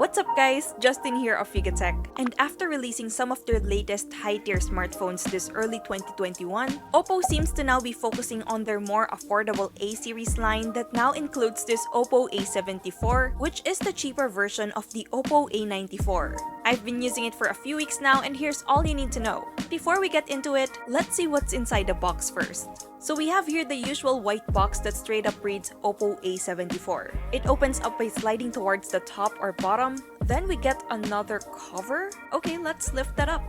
What's up guys, Justin here of Figatech. And after releasing some of their latest high-tier smartphones this early 2021, OPPO seems to now be focusing on their more affordable A-series line that now includes this OPPO A74, which is the cheaper version of the OPPO A94. I've been using it for a few weeks now and here's all you need to know. Before we get into it, let's see what's inside the box first. So we have here the usual white box that straight up reads OPPO A74. It opens up by sliding towards the top or bottom. Then we get another cover. Okay, let's lift that up.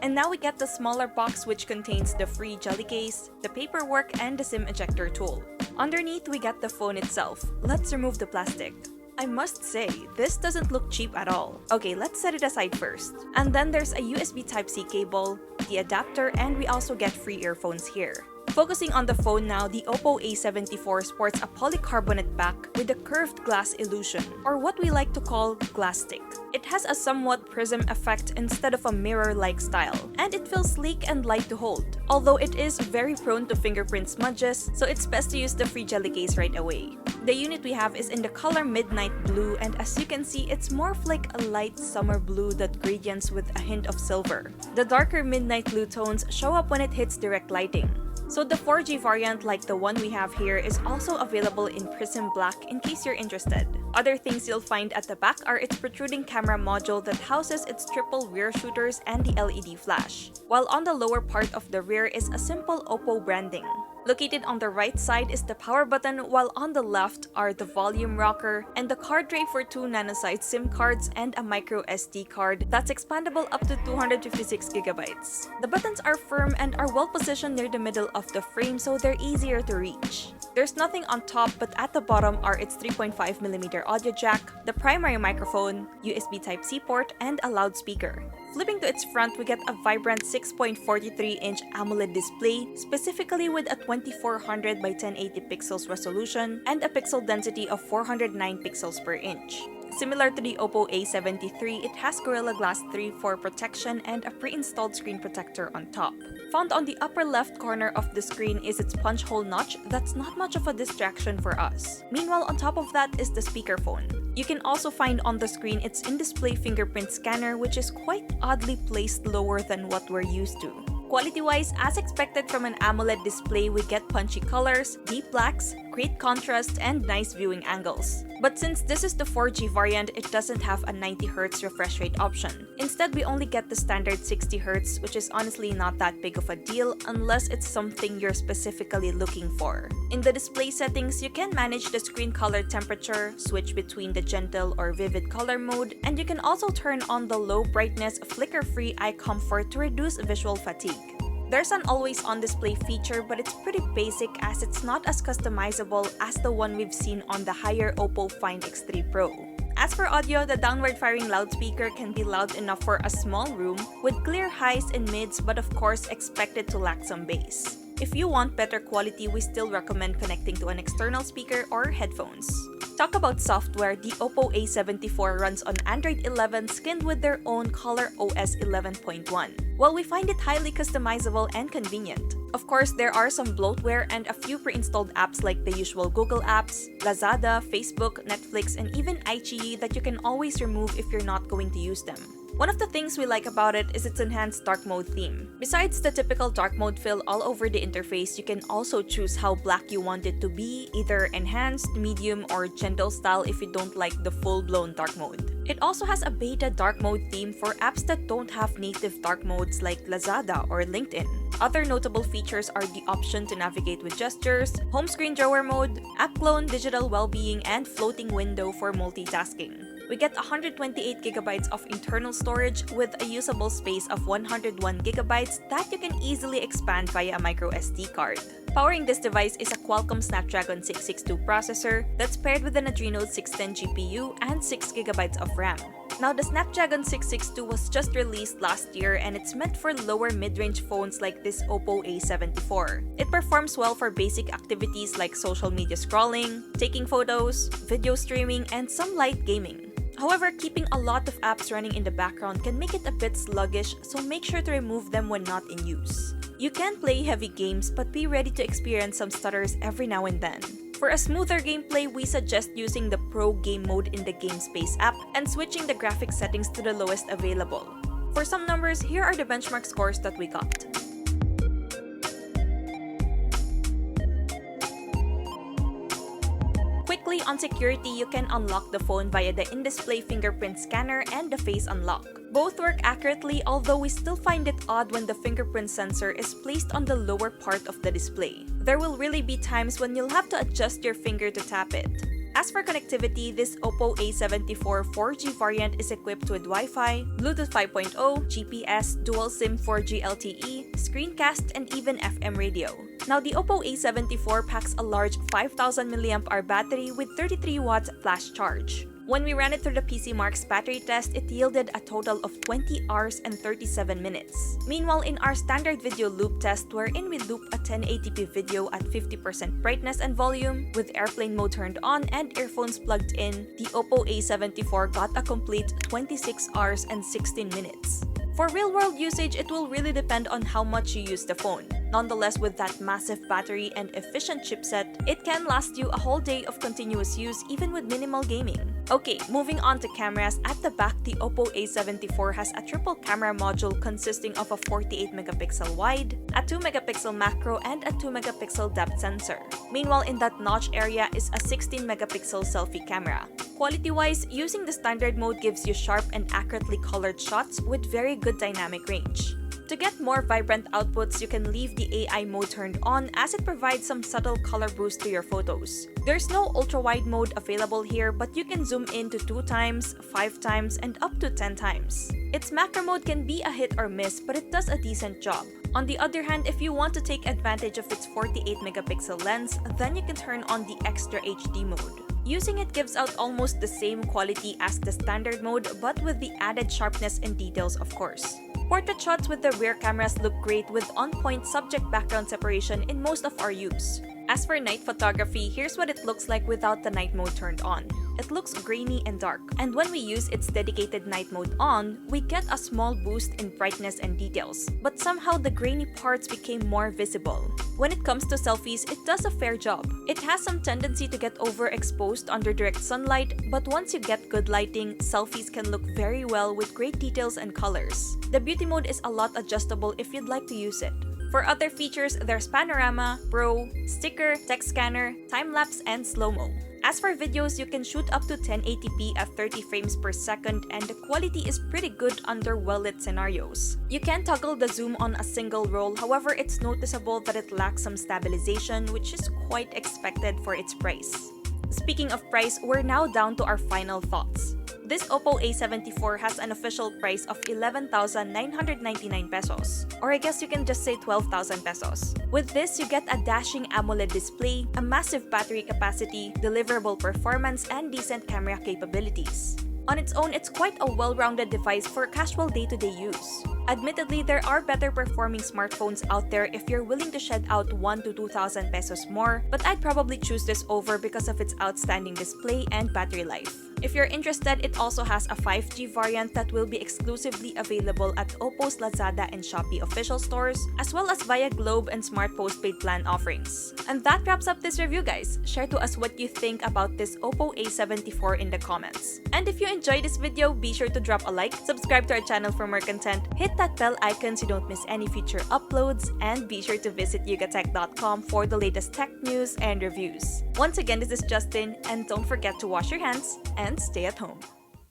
And now we get the smaller box which contains the free jelly case, the paperwork, and the SIM ejector tool. Underneath we get the phone itself. Let's remove the plastic. I must say, this doesn't look cheap at all. Okay, let's set it aside first. And then there's a USB Type-C cable, the adapter, and we also get free earphones here. Focusing on the phone now, the OPPO A74 sports a polycarbonate back with a curved glass illusion, or what we like to call glass stick. It has a somewhat prism effect instead of a mirror-like style, and it feels sleek and light to hold, although it is very prone to fingerprint smudges, so it's best to use the free jelly case right away. The unit we have is in the color Midnight Blue, and as you can see, it's more of like a light summer blue that gradients with a hint of silver. The darker Midnight Blue tones show up when it hits direct lighting. So the 4G variant like the one we have here is also available in Prism Black in case you're interested. Other things you'll find at the back are its protruding camera module that houses its triple rear shooters and the LED flash, while on the lower part of the rear is a simple OPPO branding. Located on the right side is the power button, while on the left are the volume rocker and the card tray for 2 nanosite SIM cards and a micro SD card that's expandable up to 256GB. The buttons are firm and are well positioned near the middle of the frame, so they're easier to reach. There's nothing on top, but at the bottom are its 3.5mm audio jack, the primary microphone, USB Type-C port, and a loudspeaker. Flipping to its front, we get a vibrant 6.43-inch AMOLED display, specifically with a 2400 by 1080 pixels resolution and a pixel density of 409 pixels per inch. Similar to the OPPO A73, it has Gorilla Glass 3 for protection and a pre-installed screen protector on top. Found on the upper left corner of the screen is its punch hole notch that's not much of a distraction for us. Meanwhile, on top of that is the speakerphone. You can also find on the screen its in-display fingerprint scanner, which is quite oddly placed lower than what we're used to. Quality-wise, as expected from an AMOLED display, we get punchy colors, deep blacks, great contrast, and nice viewing angles. But since this is the 4G variant, it doesn't have a 90Hz refresh rate option. Instead, we only get the standard 60Hz, which is honestly not that big of a deal unless it's something you're specifically looking for. In the display settings, you can manage the screen color temperature, switch between the gentle or vivid color mode, and you can also turn on the low brightness flicker-free eye comfort to reduce visual fatigue. There's an always-on display feature, but it's pretty basic as it's not as customizable as the one we've seen on the higher OPPO Find X3 Pro. As for audio, the downward-firing loudspeaker can be loud enough for a small room with clear highs and mids, but of course expected to lack some bass. If you want better quality, we still recommend connecting to an external speaker or headphones. Talk about software, the OPPO A74 runs on Android 11 skinned with their own Color OS 11.1. Well, we find it highly customizable and convenient. Of course, there are some bloatware and a few pre-installed apps like the usual Google apps, Lazada, Facebook, Netflix, and even iQIYI that you can always remove if you're not going to use them. One of the things we like about it is its enhanced dark mode theme. Besides the typical dark mode fill all over the interface, you can also choose how black you want it to be, either enhanced, medium, or gentle style if you don't like the full-blown dark mode. It also has a beta dark mode theme for apps that don't have native dark modes like Lazada or LinkedIn. Other notable features are the option to navigate with gestures, home screen drawer mode, app clone, digital well-being, and floating window for multitasking. We get 128GB of internal storage with a usable space of 101GB that you can easily expand via a micro SD card. Powering this device is a Qualcomm Snapdragon 662 processor that's paired with an Adreno 610 GPU and 6GB of RAM. Now, the Snapdragon 662 was just released last year and it's meant for lower mid-range phones like this OPPO A74. It performs well for basic activities like social media scrolling, taking photos, video streaming, and some light gaming. However, keeping a lot of apps running in the background can make it a bit sluggish, so make sure to remove them when not in use. You can play heavy games, but be ready to experience some stutters every now and then. For a smoother gameplay, we suggest using the Pro Game Mode in the Game Space app and switching the graphics settings to the lowest available. For some numbers, here are the benchmark scores that we got. Quickly on security, you can unlock the phone via the in-display fingerprint scanner and the face unlock. Both work accurately, although we still find it odd when the fingerprint sensor is placed on the lower part of the display. There will really be times when you'll have to adjust your finger to tap it. As for connectivity, this OPPO A74 4G variant is equipped with Wi-Fi, Bluetooth 5.0, GPS, dual SIM 4G LTE, screencast, and even FM radio. Now, the OPPO A74 packs a large 5000 mAh battery with 33 watts flash charge. When we ran it through the PCMark's battery test, it yielded a total of 20 hours and 37 minutes. Meanwhile, in our standard video loop test, wherein we loop a 1080p video at 50% brightness and volume, with airplane mode turned on and earphones plugged in, the OPPO A74 got a complete 26 hours and 16 minutes. For real-world usage, it will really depend on how much you use the phone. Nonetheless, with that massive battery and efficient chipset, it can last you a whole day of continuous use even with minimal gaming. Okay, moving on to cameras, at the back, the OPPO A74 has a triple camera module consisting of a 48-megapixel wide, a 2-megapixel macro, and a 2-megapixel depth sensor. Meanwhile, in that notch area is a 16-megapixel selfie camera. Quality-wise, using the standard mode gives you sharp and accurately colored shots with very good dynamic range. To get more vibrant outputs, you can leave the AI mode turned on as it provides some subtle color boost to your photos. There's no ultra-wide mode available here, but you can zoom in to 2 times, 5 times, and up to 10 times. Its macro mode can be a hit or miss, but it does a decent job. On the other hand, if you want to take advantage of its 48-megapixel lens, then you can turn on the Extra HD mode. Using it gives out almost the same quality as the standard mode, but with the added sharpness and details, of course. Portrait shots with the rear cameras look great with on-point subject-background separation in most of our use. As for night photography, here's what it looks like without the night mode turned on. It looks grainy and dark, and when we use its dedicated night mode on, we get a small boost in brightness and details, but somehow the grainy parts became more visible. When it comes to selfies, it does a fair job. It has some tendency to get overexposed under direct sunlight, but once you get good lighting, selfies can look very well with great details and colors. The beauty mode is a lot adjustable if you'd like to use it. For other features, there's Panorama, Pro, Sticker, Text Scanner, Time-Lapse, and Slow-Mo. As for videos, you can shoot up to 1080p at 30 frames per second, and the quality is pretty good under well-lit scenarios. You can toggle the zoom on a single roll, however it's noticeable that it lacks some stabilization, which is quite expected for its price. Speaking of price, we're now down to our final thoughts. This OPPO A74 has an official price of 11,999 pesos, or I guess you can just say 12,000 pesos. With this, you get a dashing AMOLED display, a massive battery capacity, deliverable performance, and decent camera capabilities. On its own, it's quite a well-rounded device for casual day-to-day use. Admittedly, there are better performing smartphones out there if you're willing to shed out 1 to 2,000 pesos more, but I'd probably choose this over because of its outstanding display and battery life. If you're interested, it also has a 5G variant that will be exclusively available at OPPO's Lazada and Shopee official stores, as well as via Globe and Smart Postpaid plan offerings. And that wraps up this review, guys. Share to us what you think about this OPPO A74 in the comments. And if you enjoyed this video, be sure to drop a like, subscribe to our channel for more content, hit that bell icon so you don't miss any future uploads, and be sure to visit yugatech.com for the latest tech news and reviews. Once again, this is Justin, and don't forget to wash your hands and stay at home.